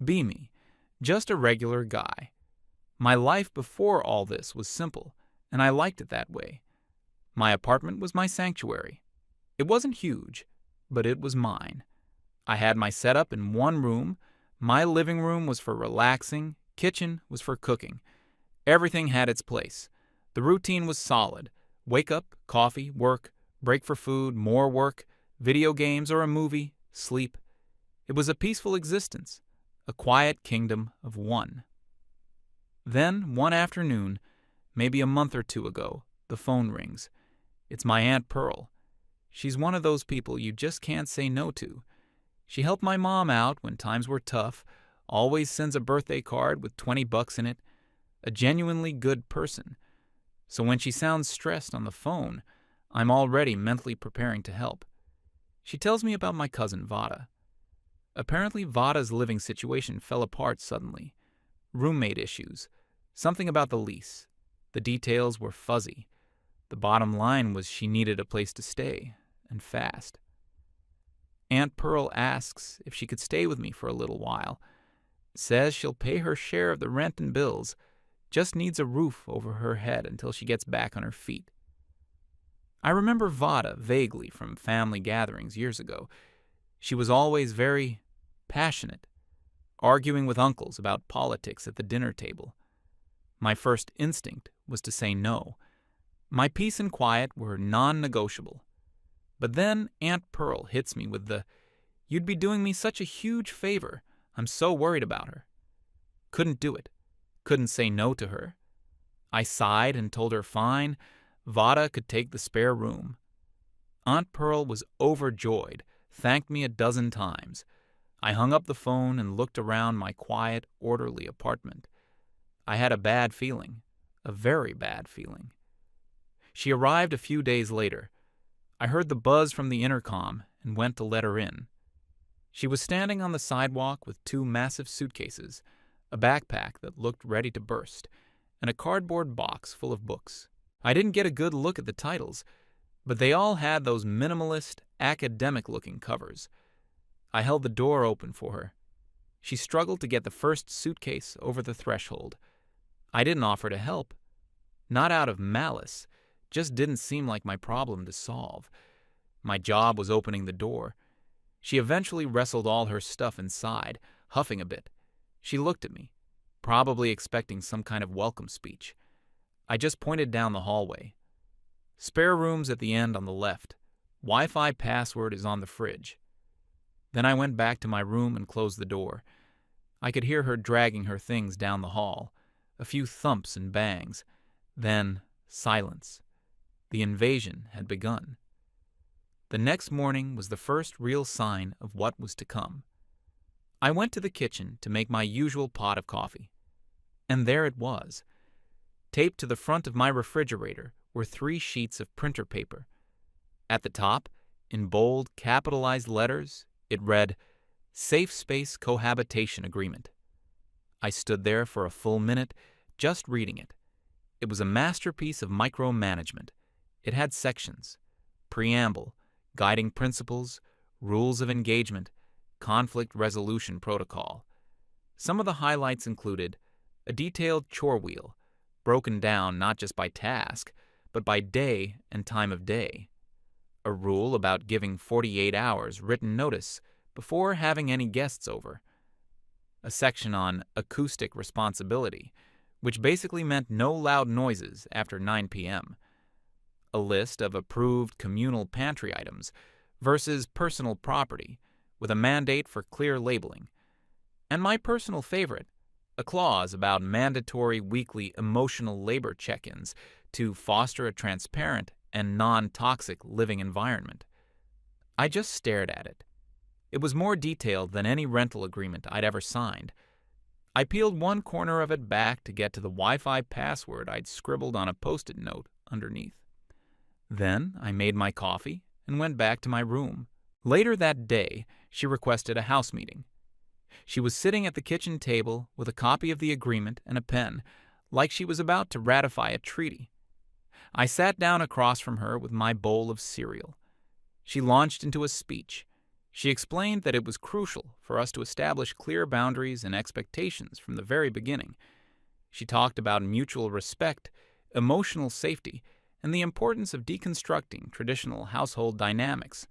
Be me, just a regular guy. My life before all this was simple, and I liked it that way. My apartment was my sanctuary. It wasn't huge, but it was mine. I had my setup in one room. My living room was for relaxing, kitchen was for cooking. Everything had its place. The routine was solid. Wake up, coffee, work, break for food, more work, video games or a movie, sleep. It was a peaceful existence, a quiet kingdom of one. Then, one afternoon, maybe a month or two ago, the phone rings. It's my Aunt Pearl. She's one of those people you just can't say no to. She helped my mom out when times were tough, always sends a birthday card with $20 in it, a genuinely good person. So when she sounds stressed on the phone, I'm already mentally preparing to help. She tells me about my cousin Vada. Apparently Vada's living situation fell apart suddenly. Roommate issues, something about the lease. The details were fuzzy. The bottom line was she needed a place to stay, and fast. Aunt Pearl asks if she could stay with me for a little while. Says she'll pay her share of the rent and bills, just needs a roof over her head until she gets back on her feet. I remember Vada vaguely from family gatherings years ago. She was always very passionate, arguing with uncles about politics at the dinner table. My first instinct was to say no. My peace and quiet were non-negotiable. But then Aunt Pearl hits me with the, "You'd be doing me such a huge favor. I'm so worried about her." Couldn't do it. Couldn't say no to her. I sighed and told her fine, Vada could take the spare room. Aunt Pearl was overjoyed, thanked me a dozen times. I hung up the phone and looked around my quiet, orderly apartment. I had a bad feeling, a very bad feeling. She arrived a few days later. I heard the buzz from the intercom and went to let her in. She was standing on the sidewalk with two massive suitcases, a backpack that looked ready to burst, and a cardboard box full of books. I didn't get a good look at the titles, but they all had those minimalist, academic-looking covers. I held the door open for her. She struggled to get the first suitcase over the threshold. I didn't offer to help. Not out of malice, just didn't seem like my problem to solve. My job was opening the door. She eventually wrestled all her stuff inside, huffing a bit. She looked at me, probably expecting some kind of welcome speech. I just pointed down the hallway. "Spare rooms at the end on the left. Wi-Fi password is on the fridge." Then I went back to my room and closed the door. I could hear her dragging her things down the hall, a few thumps and bangs. Then silence. The invasion had begun. The next morning was the first real sign of what was to come. I went to the kitchen to make my usual pot of coffee. And there it was. Taped to the front of my refrigerator were 3 sheets of printer paper. At the top, in bold, capitalized letters, it read, "Safe Space Cohabitation Agreement." I stood there for a full minute, just reading it. It was a masterpiece of micromanagement. It had sections: preamble, guiding principles, rules of engagement, conflict resolution protocol. Some of the highlights included a detailed chore wheel, broken down not just by task, but by day and time of day. A rule about giving 48 hours written notice before having any guests over. A section on acoustic responsibility, which basically meant no loud noises after 9 p.m. A list of approved communal pantry items versus personal property, with a mandate for clear labeling. And my personal favorite, a clause about mandatory weekly emotional labor check-ins to foster a transparent and non-toxic living environment. I just stared at it. It was more detailed than any rental agreement I'd ever signed. I peeled one corner of it back to get to the Wi-Fi password I'd scribbled on a post-it note underneath. Then I made my coffee and went back to my room. Later that day, she requested a house meeting. She was sitting at the kitchen table with a copy of the agreement and a pen, like she was about to ratify a treaty. I sat down across from her with my bowl of cereal. She launched into a speech. She explained that it was crucial for us to establish clear boundaries and expectations from the very beginning. She talked about mutual respect, emotional safety, and the importance of deconstructing traditional household dynamics.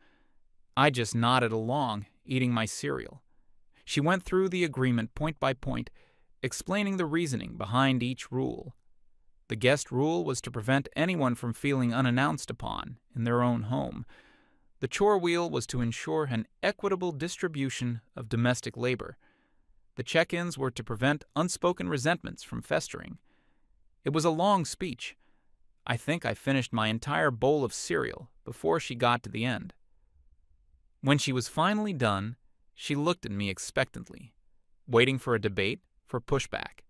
I just nodded along, eating my cereal. She went through the agreement point by point, explaining the reasoning behind each rule. The guest rule was to prevent anyone from feeling unannounced upon in their own home. The chore wheel was to ensure an equitable distribution of domestic labor. The check-ins were to prevent unspoken resentments from festering. It was a long speech. I think I finished my entire bowl of cereal before she got to the end. When she was finally done, she looked at me expectantly, waiting for a debate, for pushback.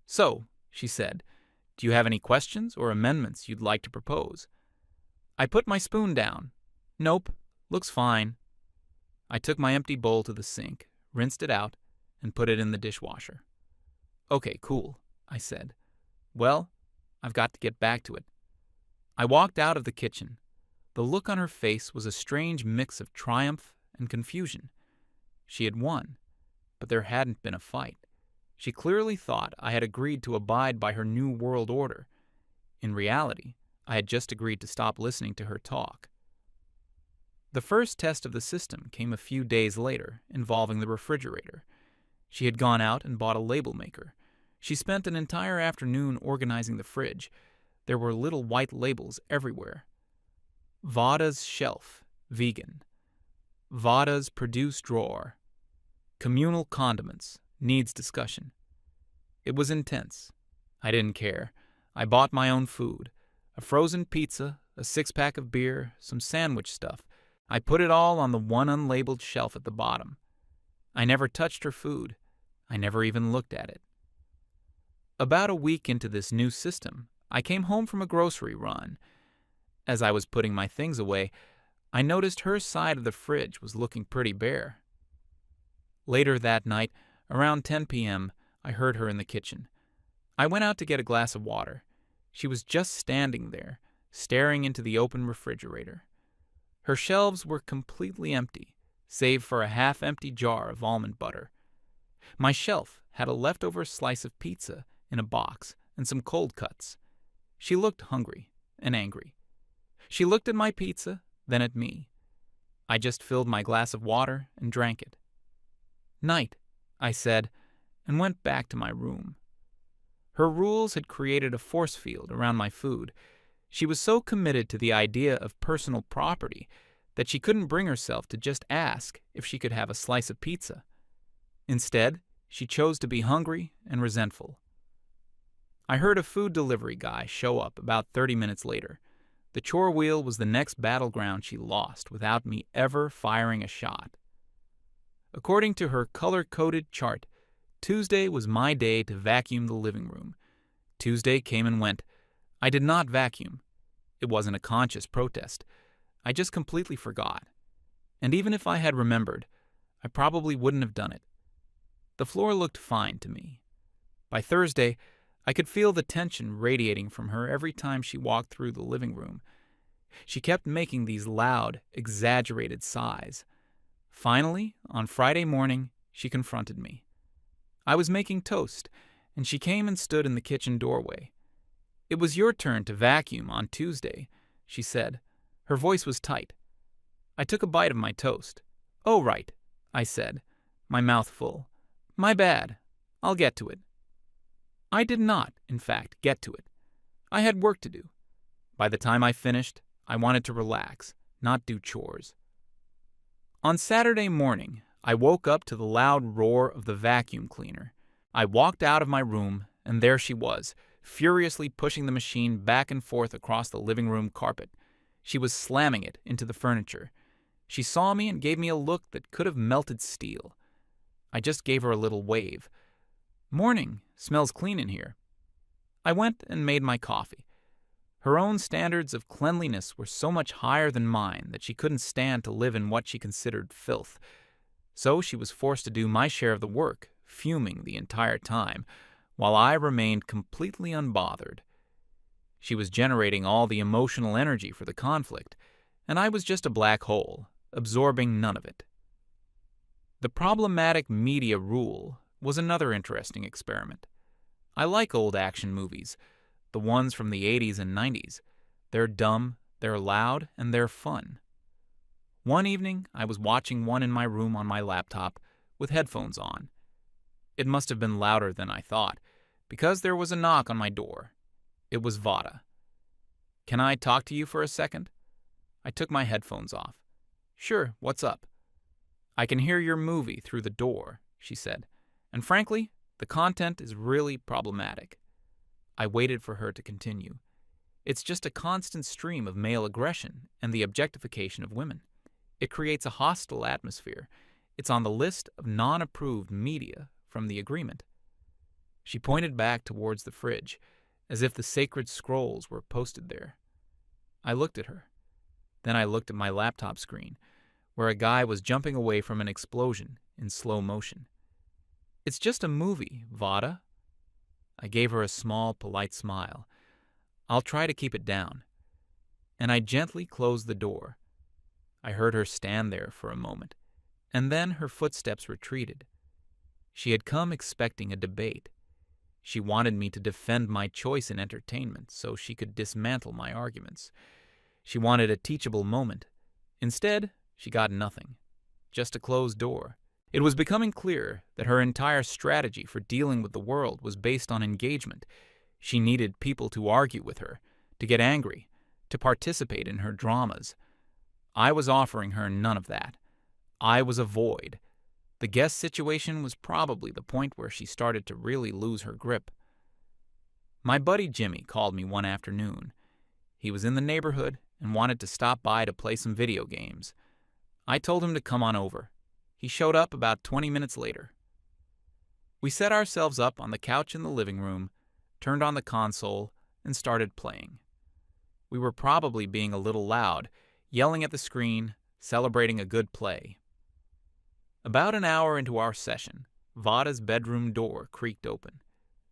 "So," she said, "do you have any questions or amendments you'd like to propose?" I put my spoon down. "Nope, looks fine." I took my empty bowl to the sink, rinsed it out, and put it in the dishwasher. "Okay, cool," I said. "Well, I've got to get back to it." I walked out of the kitchen. The look on her face was a strange mix of triumph and confusion. She had won, but there hadn't been a fight. She clearly thought I had agreed to abide by her new world order. In reality, I had just agreed to stop listening to her talk. The first test of the system came a few days later, involving the refrigerator. She had gone out and bought a label maker. She spent an entire afternoon organizing the fridge. There were little white labels everywhere. Vada's shelf, vegan. Vada's produce drawer. Communal condiments, needs discussion. It was intense. I didn't care. I bought my own food. A frozen pizza, a six-pack of beer, some sandwich stuff. I put it all on the one unlabeled shelf at the bottom. I never touched her food. I never even looked at it. About a week into this new system, I came home from a grocery run. As I was putting my things away, I noticed her side of the fridge was looking pretty bare. Later that night, around 10 p.m., I heard her in the kitchen. I went out to get a glass of water. She was just standing there, staring into the open refrigerator. Her shelves were completely empty, save for a half-empty jar of almond butter. My shelf had a leftover slice of pizza in a box and some cold cuts. She looked hungry and angry. She looked at my pizza, then at me. I just filled my glass of water and drank it. "Night," I said, and went back to my room. Her rules had created a force field around my food. She was so committed to the idea of personal property that she couldn't bring herself to just ask if she could have a slice of pizza. Instead, she chose to be hungry and resentful. I heard a food delivery guy show up about 30 minutes later. The chore wheel was the next battleground she lost without me ever firing a shot. According to her color-coded chart, Tuesday was my day to vacuum the living room. Tuesday came and went. I did not vacuum. It wasn't a conscious protest. I just completely forgot. And even if I had remembered, I probably wouldn't have done it. The floor looked fine to me. By Thursday, I could feel the tension radiating from her every time she walked through the living room. She kept making these loud, exaggerated sighs. Finally, on Friday morning, she confronted me. I was making toast, and she came and stood in the kitchen doorway. "It was your turn to vacuum on Tuesday," she said. Her voice was tight. I took a bite of my toast. "Oh, right," I said, my mouth full. "My bad. I'll get to it." I did not, in fact, get to it. I had work to do. By the time I finished, I wanted to relax, not do chores. On Saturday morning, I woke up to the loud roar of the vacuum cleaner. I walked out of my room, and there she was, furiously pushing the machine back and forth across the living room carpet. She was slamming it into the furniture. She saw me and gave me a look that could have melted steel. I just gave her a little wave. "Morning. Smells clean in here." I went and made my coffee. Her own standards of cleanliness were so much higher than mine that she couldn't stand to live in what she considered filth. So she was forced to do my share of the work, fuming the entire time, while I remained completely unbothered. She was generating all the emotional energy for the conflict, and I was just a black hole, absorbing none of it. The problematic media rule was another interesting experiment. I like old action movies, the ones from the 80s and 90s. They're dumb, they're loud, and they're fun. One evening, I was watching one in my room on my laptop with headphones on. It must have been louder than I thought, because there was a knock on my door. It was Vada. "Can I talk to you for a second?" I took my headphones off. "Sure, what's up?" "I can hear your movie through the door," she said, "and frankly, the content is really problematic." I waited for her to continue. "It's just a constant stream of male aggression and the objectification of women. It creates a hostile atmosphere. It's on the list of non-approved media from the agreement." She pointed back towards the fridge, as if the sacred scrolls were posted there. I looked at her. Then I looked at my laptop screen, where a guy was jumping away from an explosion in slow motion. "It's just a movie, Vada." I gave her a small, polite smile. "I'll try to keep it down." And I gently closed the door. I heard her stand there for a moment, and then her footsteps retreated. She had come expecting a debate. She wanted me to defend my choice in entertainment so she could dismantle my arguments. She wanted a teachable moment. Instead, she got nothing. Just a closed door. It was becoming clear that her entire strategy for dealing with the world was based on engagement. She needed people to argue with her, to get angry, to participate in her dramas. I was offering her none of that. I was a void. The guest situation was probably the point where she started to really lose her grip. My buddy Jimmy called me one afternoon. He was in the neighborhood and wanted to stop by to play some video games. I told him to come on over. He showed up about 20 minutes later. We set ourselves up on the couch in the living room, turned on the console, and started playing. We were probably being a little loud, yelling at the screen, celebrating a good play. About an hour into our session, Vada's bedroom door creaked open.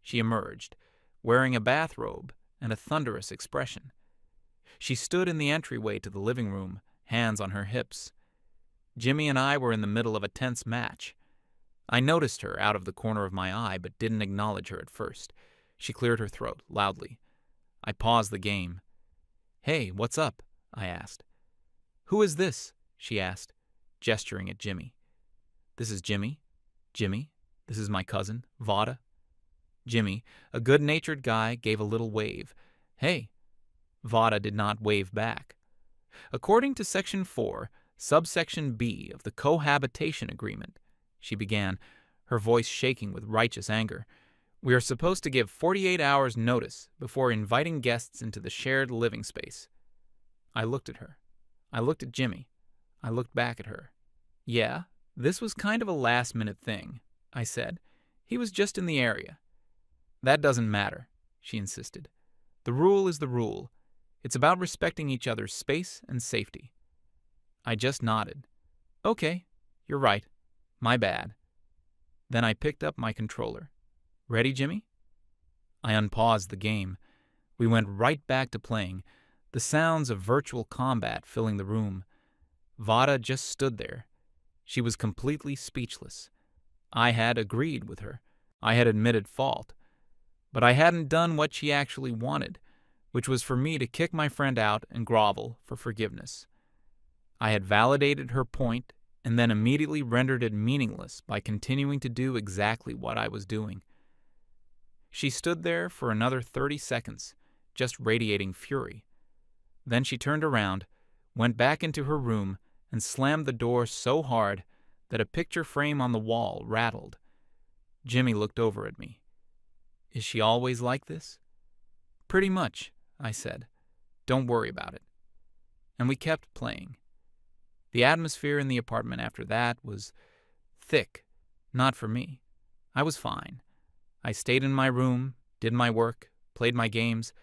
She emerged, wearing a bathrobe and a thunderous expression. She stood in the entryway to the living room, hands on her hips. Jimmy and I were in the middle of a tense match. I noticed her out of the corner of my eye, but didn't acknowledge her at first. She cleared her throat loudly. I paused the game. "Hey, what's up?" I asked. "Who is this?" she asked, gesturing at Jimmy. "This is Jimmy. Jimmy, this is my cousin, Vada." Jimmy, a good-natured guy, gave a little wave. "Hey." Vada did not wave back. "According to Section 4, Subsection B of the Cohabitation Agreement," she began, her voice shaking with righteous anger, "we are supposed to give 48 hours' notice before inviting guests into the shared living space." I looked at her. I looked at Jimmy. I looked back at her. "Yeah, this was kind of a last-minute thing," I said. "He was just in the area." "That doesn't matter," she insisted. "The rule is the rule. It's about respecting each other's space and safety." I just nodded. "Okay, you're right. My bad." Then I picked up my controller. "Ready, Jimmy?" I unpaused the game. We went right back to playing, the sounds of virtual combat filling the room. Vada just stood there. She was completely speechless. I had agreed with her. I had admitted fault. But I hadn't done what she actually wanted, which was for me to kick my friend out and grovel for forgiveness. I had validated her point and then immediately rendered it meaningless by continuing to do exactly what I was doing. She stood there for another 30 seconds, just radiating fury. Then she turned around, went back into her room, and slammed the door so hard that a picture frame on the wall rattled. Jimmy looked over at me. "Is she always like this?" "Pretty much," I said. "Don't worry about it." And we kept playing. The atmosphere in the apartment after that was thick. Not for me. I was fine. I stayed in my room, did my work, played my games,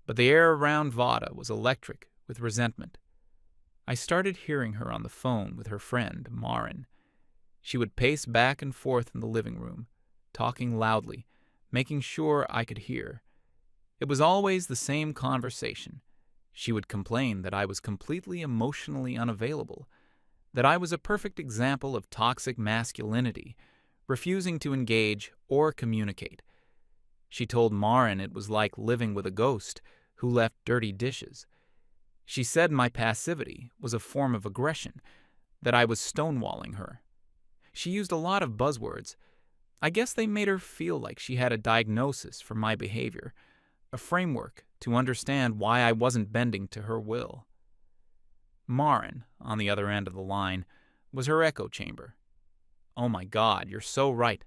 but the air around Vada was electric with resentment. I started hearing her on the phone with her friend, Marin. She would pace back and forth in the living room, talking loudly, making sure I could hear. It was always the same conversation. She would complain that I was completely emotionally unavailable, that I was a perfect example of toxic masculinity, refusing to engage or communicate. She told Marin it was like living with a ghost who left dirty dishes. She said my passivity was a form of aggression, that I was stonewalling her. She used a lot of buzzwords. I guess they made her feel like she had a diagnosis for my behavior, a framework to understand why I wasn't bending to her will. Marin, on the other end of the line, was her echo chamber. Oh my God, you're so right.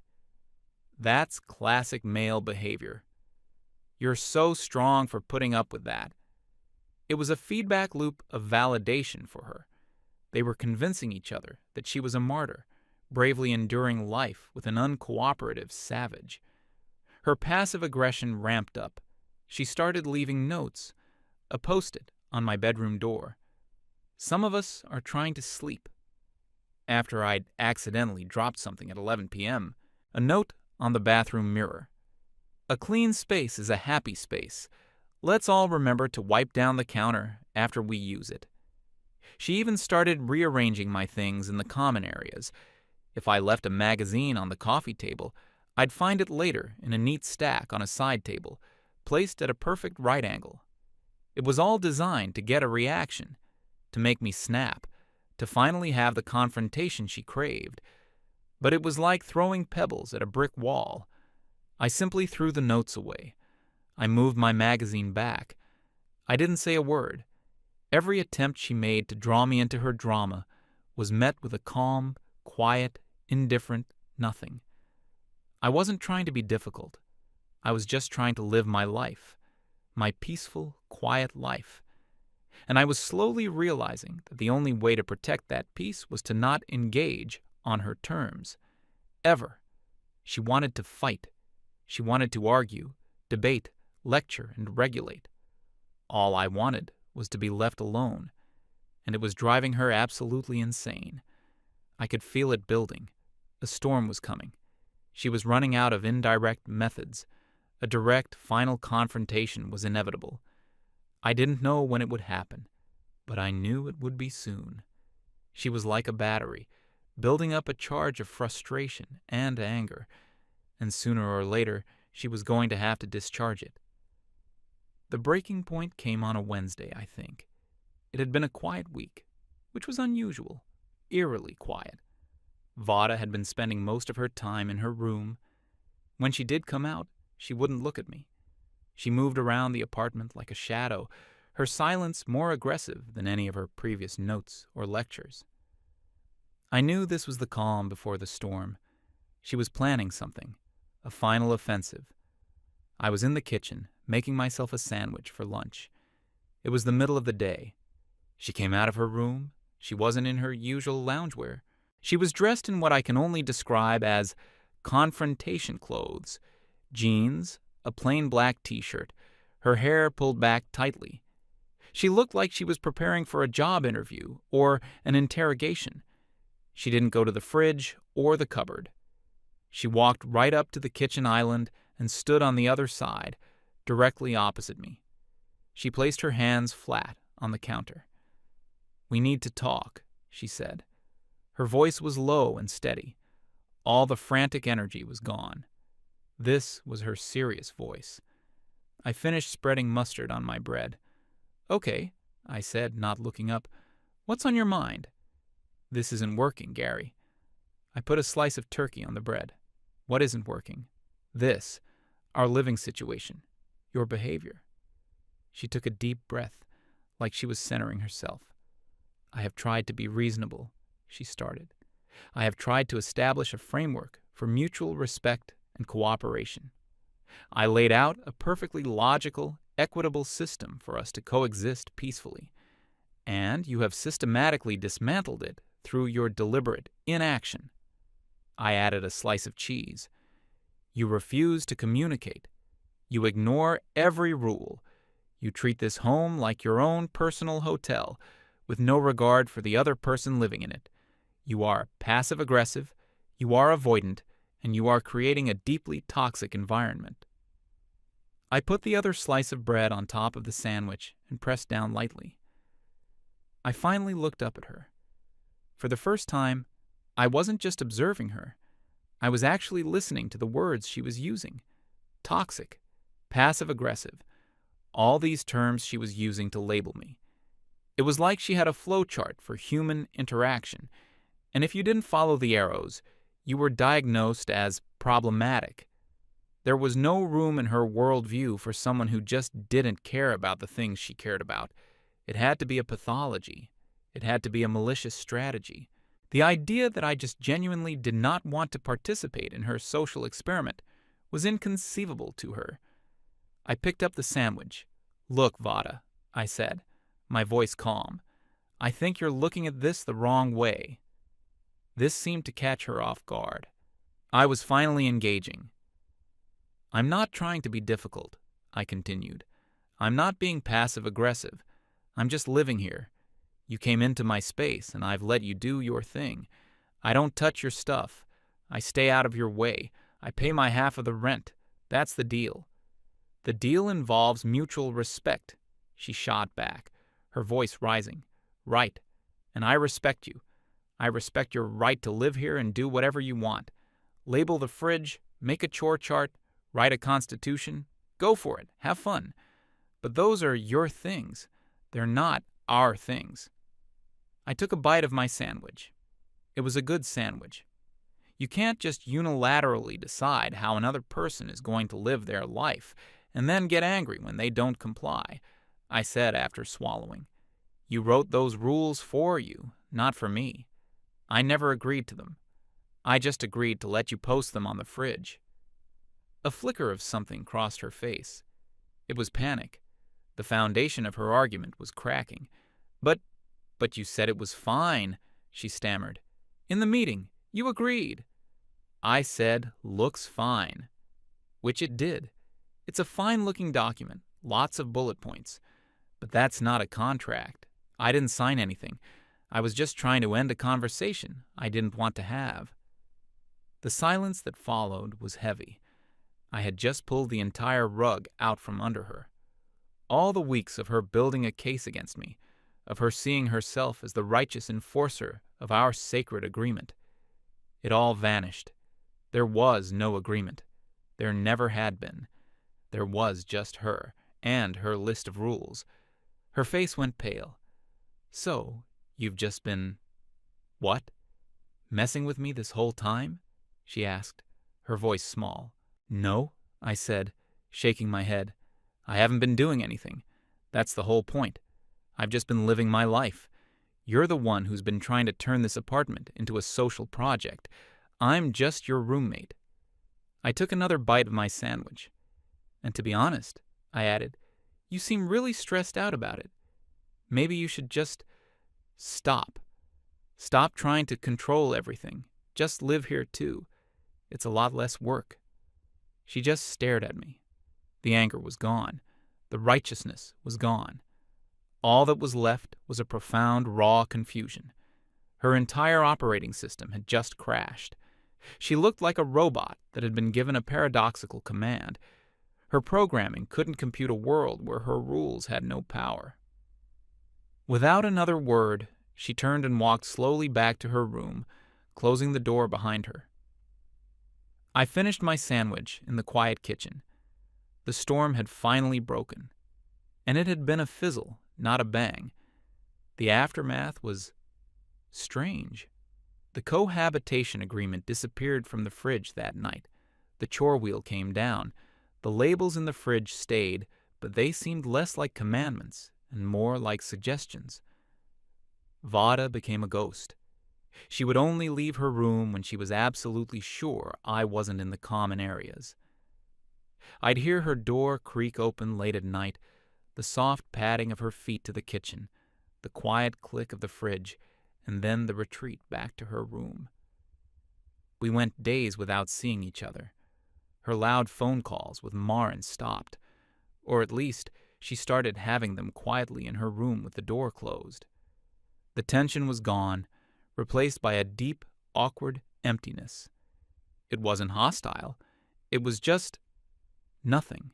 That's classic male behavior. You're so strong for putting up with that. It was a feedback loop of validation for her. They were convincing each other that she was a martyr, bravely enduring life with an uncooperative savage. Her passive aggression ramped up. She started leaving notes, a post-it on my bedroom door. Some of us are trying to sleep. After I'd accidentally dropped something at 11 p.m., a note on the bathroom mirror. A clean space is a happy space. Let's all remember to wipe down the counter after we use it. She even started rearranging my things in the common areas. If I left a magazine on the coffee table, I'd find it later in a neat stack on a side table, placed at a perfect right angle. It was all designed to get a reaction, to make me snap, to finally have the confrontation she craved. But it was like throwing pebbles at a brick wall. I simply threw the notes away. I moved my magazine back. I didn't say a word. Every attempt she made to draw me into her drama was met with a calm, quiet, indifferent nothing. I wasn't trying to be difficult. I was just trying to live my life, my peaceful, quiet life. And I was slowly realizing that the only way to protect that peace was to not engage on her terms. Ever. She wanted to fight. She wanted to argue, debate, lecture, and regulate. All I wanted was to be left alone, and it was driving her absolutely insane. I could feel it building. A storm was coming. She was running out of indirect methods. A direct, final confrontation was inevitable. I didn't know when it would happen, but I knew it would be soon. She was like a battery, building up a charge of frustration and anger, and sooner or later she was going to have to discharge it. The breaking point came on a Wednesday, I think. It had been a quiet week, which was unusual, eerily quiet. Vada had been spending most of her time in her room. When she did come out, she wouldn't look at me. She moved around the apartment like a shadow, her silence more aggressive than any of her previous notes or lectures. I knew this was the calm before the storm. She was planning something, a final offensive. I was in the kitchen, making myself a sandwich for lunch. It was the middle of the day. She came out of her room. She wasn't in her usual loungewear. She was dressed in what I can only describe as confrontation clothes, jeans, a plain black t-shirt, her hair pulled back tightly. She looked like she was preparing for a job interview or an interrogation. She didn't go to the fridge or the cupboard. She walked right up to the kitchen island and stood on the other side, directly opposite me. She placed her hands flat on the counter. "We need to talk," she said. Her voice was low and steady. All the frantic energy was gone. This was her serious voice. I finished spreading mustard on my bread. "Okay," I said, not looking up. "What's on your mind?" "This isn't working, Gary." I put a slice of turkey on the bread. "What isn't working?" "This. Our living situation. Your behavior." She took a deep breath, like she was centering herself. "I have tried to be reasonable," she started. "I have tried to establish a framework for mutual respect and cooperation. I laid out a perfectly logical, equitable system for us to coexist peacefully, and you have systematically dismantled it through your deliberate inaction." I added a slice of cheese. "You refuse to communicate. You ignore every rule. You treat this home like your own personal hotel, with no regard for the other person living in it. You are passive-aggressive, you are avoidant, and you are creating a deeply toxic environment." I put the other slice of bread on top of the sandwich and pressed down lightly. I finally looked up at her. For the first time, I wasn't just observing her. I was actually listening to the words she was using. Toxic, passive-aggressive, all these terms she was using to label me. It was like she had a flowchart for human interaction, and if you didn't follow the arrows, you were diagnosed as problematic. There was no room in her worldview for someone who just didn't care about the things she cared about. It had to be a pathology. It had to be a malicious strategy. The idea that I just genuinely did not want to participate in her social experiment was inconceivable to her. I picked up the sandwich. "Look, Vada," I said, my voice calm. "I think you're looking at this the wrong way." This seemed to catch her off guard. I was finally engaging. "I'm not trying to be difficult," I continued. "I'm not being passive-aggressive. I'm just living here. You came into my space, and I've let you do your thing. I don't touch your stuff. I stay out of your way. I pay my half of the rent. That's the deal." "The deal involves mutual respect," she shot back, her voice rising. "Right. And I respect you. I respect your right to live here and do whatever you want. Label the fridge, make a chore chart, write a constitution. Go for it. Have fun. But those are your things. They're not our things." I took a bite of my sandwich. It was a good sandwich. You can't just unilaterally decide how another person is going to live their life and then get angry when they don't comply, I said after swallowing. "You wrote those rules for you, not for me. I never agreed to them. I just agreed to let you post them on the fridge." A flicker of something crossed her face. It was panic. The foundation of her argument was cracking. But you said it was fine," she stammered. "In the meeting, you agreed." I said, "Looks fine." Which it did. It's a fine-looking document, lots of bullet points. But that's not a contract. I didn't sign anything. I was just trying to end a conversation I didn't want to have. The silence that followed was heavy. I had just pulled the entire rug out from under her. All the weeks of her building a case against me, of her seeing herself as the righteous enforcer of our sacred agreement. It all vanished. There was no agreement. There never had been. There was just her, and her list of rules. Her face went pale. "So, you've just been... what? Messing with me this whole time?" she asked, her voice small. "No," I said, shaking my head. "I haven't been doing anything. That's the whole point. I've just been living my life. You're the one who's been trying to turn this apartment into a social project. I'm just your roommate." I took another bite of my sandwich. "And to be honest," I added, "you seem really stressed out about it. Maybe you should just stop. Stop trying to control everything. Just live here too. It's a lot less work." She just stared at me. The anger was gone. The righteousness was gone. All that was left was a profound, raw confusion. Her entire operating system had just crashed. She looked like a robot that had been given a paradoxical command. Her programming couldn't compute a world where her rules had no power. Without another word, she turned and walked slowly back to her room, closing the door behind her. I finished my sandwich in the quiet kitchen. The storm had finally broken. And it had been a fizzle, not a bang. The aftermath was strange. The cohabitation agreement disappeared from the fridge that night. The chore wheel came down. The labels in the fridge stayed, but they seemed less like commandments and more like suggestions. Vada became a ghost. She would only leave her room when she was absolutely sure I wasn't in the common areas. I'd hear her door creak open late at night, the soft padding of her feet to the kitchen, the quiet click of the fridge, and then the retreat back to her room. We went days without seeing each other. Her loud phone calls with Marin stopped, or at least she started having them quietly in her room with the door closed. The tension was gone, replaced by a deep, awkward emptiness. It wasn't hostile. It was just nothing.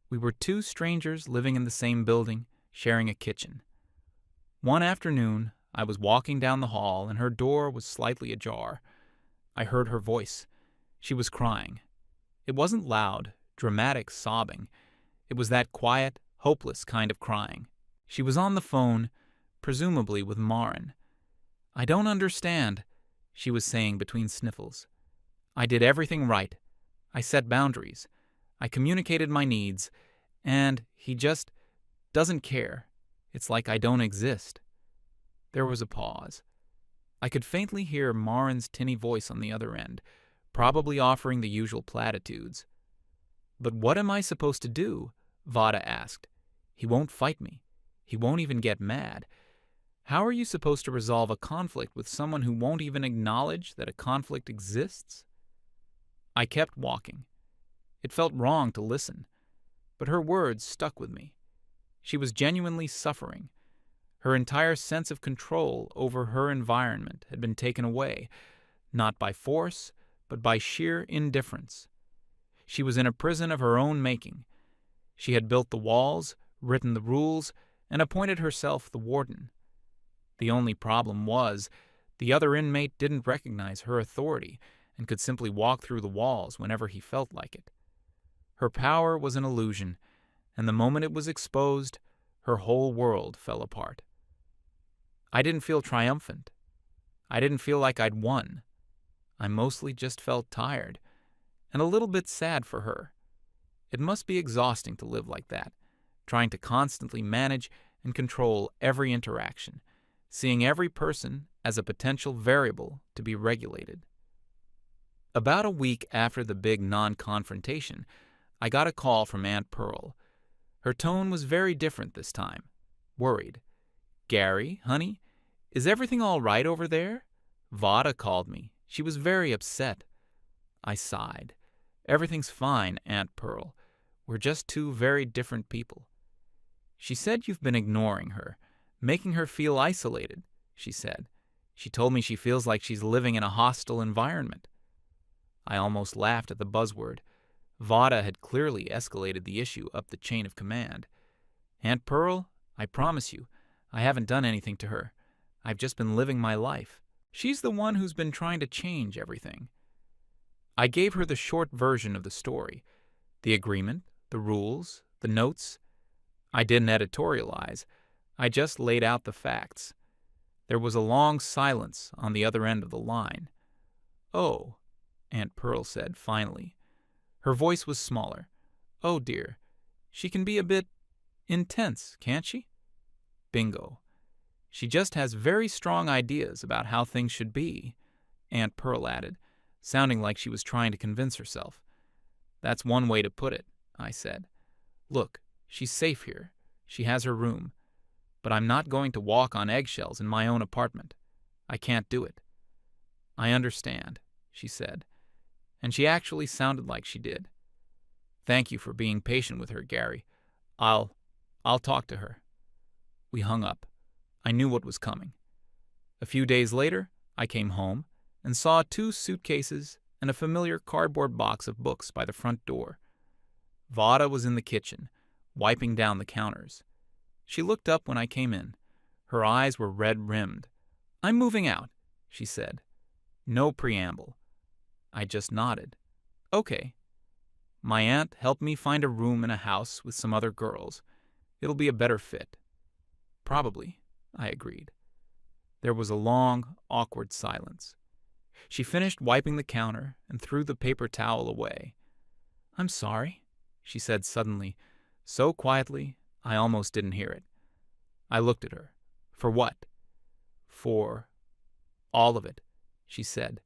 We were two strangers living in the same building, sharing a kitchen. One afternoon, I was walking down the hall, and her door was slightly ajar. I heard her voice. She was crying. It wasn't loud, dramatic sobbing. It was that quiet, hopeless kind of crying. She was on the phone, presumably with Marin. "I don't understand," she was saying between sniffles. "I did everything right. I set boundaries. I communicated my needs. And he just doesn't care. It's like I don't exist." There was a pause. I could faintly hear Marin's tinny voice on the other end, probably offering the usual platitudes. "But what am I supposed to do?" Vada asked. "He won't fight me. He won't even get mad. How are you supposed to resolve a conflict with someone who won't even acknowledge that a conflict exists?" I kept walking. It felt wrong to listen, but her words stuck with me. She was genuinely suffering. Her entire sense of control over her environment had been taken away, not by force, but by sheer indifference. She was in a prison of her own making. She had built the walls, written the rules, and appointed herself the warden. The only problem was, the other inmate didn't recognize her authority and could simply walk through the walls whenever he felt like it. Her power was an illusion, and the moment it was exposed, her whole world fell apart. I didn't feel triumphant. I didn't feel like I'd won. I mostly just felt tired, and a little bit sad for her. It must be exhausting to live like that, trying to constantly manage and control every interaction, seeing every person as a potential variable to be regulated. About a week after the big non-confrontation, I got a call from Aunt Pearl. Her tone was very different this time, worried. "Gary, honey, is everything all right over there? Vada called me. She was very upset." I sighed. "Everything's fine, Aunt Pearl. We're just two very different people." "She said you've been ignoring her, making her feel isolated," she said. "She told me she feels like she's living in a hostile environment." I almost laughed at the buzzword. Vada had clearly escalated the issue up the chain of command. "Aunt Pearl, I promise you, I haven't done anything to her. I've just been living my life. She's the one who's been trying to change everything." I gave her the short version of the story, the agreement, the rules, the notes. I didn't editorialize. I just laid out the facts. There was a long silence on the other end of the line. "Oh," Aunt Pearl said finally. Her voice was smaller. "Oh dear, she can be a bit intense, can't she?" Bingo. "She just has very strong ideas about how things should be," Aunt Pearl added, sounding like she was trying to convince herself. "That's one way to put it," I said. "Look, she's safe here. She has her room. But I'm not going to walk on eggshells in my own apartment. I can't do it." "I understand," she said, and she actually sounded like she did. "Thank you for being patient with her, Gary. I'll talk to her." We hung up. I knew what was coming. A few days later, I came home and saw 2 suitcases and a familiar cardboard box of books by the front door. Vada was in the kitchen, wiping down the counters. She looked up when I came in. Her eyes were red-rimmed. "I'm moving out," she said. No preamble. I just nodded. "Okay." My aunt helped me find a room in a house with some other girls. "It'll be a better fit." "Probably," I agreed. There was a long, awkward silence. She finished wiping the counter and threw the paper towel away. "I'm sorry," she said suddenly, so quietly I almost didn't hear it. I looked at her. "For what?" "For all of it," she said,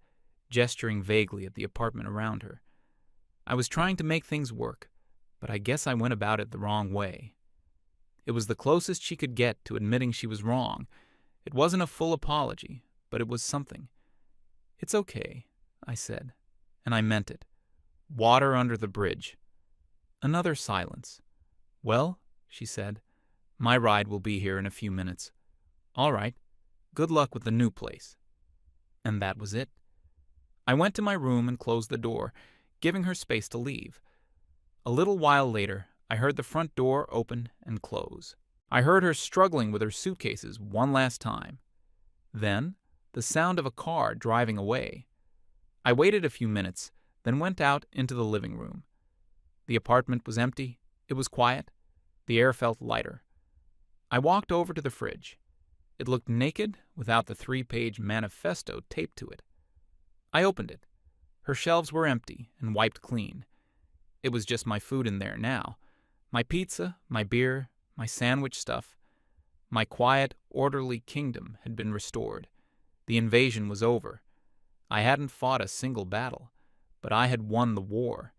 gesturing vaguely at the apartment around her. "I was trying to make things work, but I guess I went about it the wrong way." It was the closest she could get to admitting she was wrong. It wasn't a full apology, but it was something. "It's okay," I said, and I meant it. Water under the bridge. Another silence. "Well," she said, "my ride will be here in a few minutes." "All right. Good luck with the new place." And that was it. I went to my room and closed the door, giving her space to leave. A little while later, I heard the front door open and close. I heard her struggling with her suitcases one last time. Then, the sound of a car driving away. I waited a few minutes, then went out into the living room. The apartment was empty. It was quiet. The air felt lighter. I walked over to the fridge. It looked naked without the 3-page manifesto taped to it. I opened it. Her shelves were empty and wiped clean. It was just my food in there now. My pizza, my beer, my sandwich stuff. My quiet, orderly kingdom had been restored. The invasion was over. I hadn't fought a single battle, but I had won the war.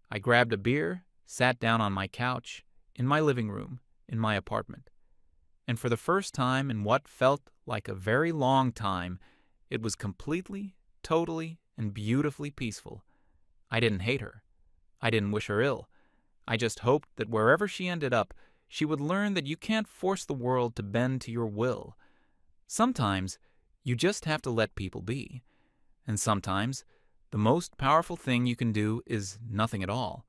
I grabbed a beer, sat down on my couch, in my living room, in my apartment. And for the first time in what felt like a very long time, it was completely, totally, and beautifully peaceful. I didn't hate her. I didn't wish her ill. I just hoped that wherever she ended up, she would learn that you can't force the world to bend to your will. Sometimes, you just have to let people be. And sometimes, the most powerful thing you can do is nothing at all.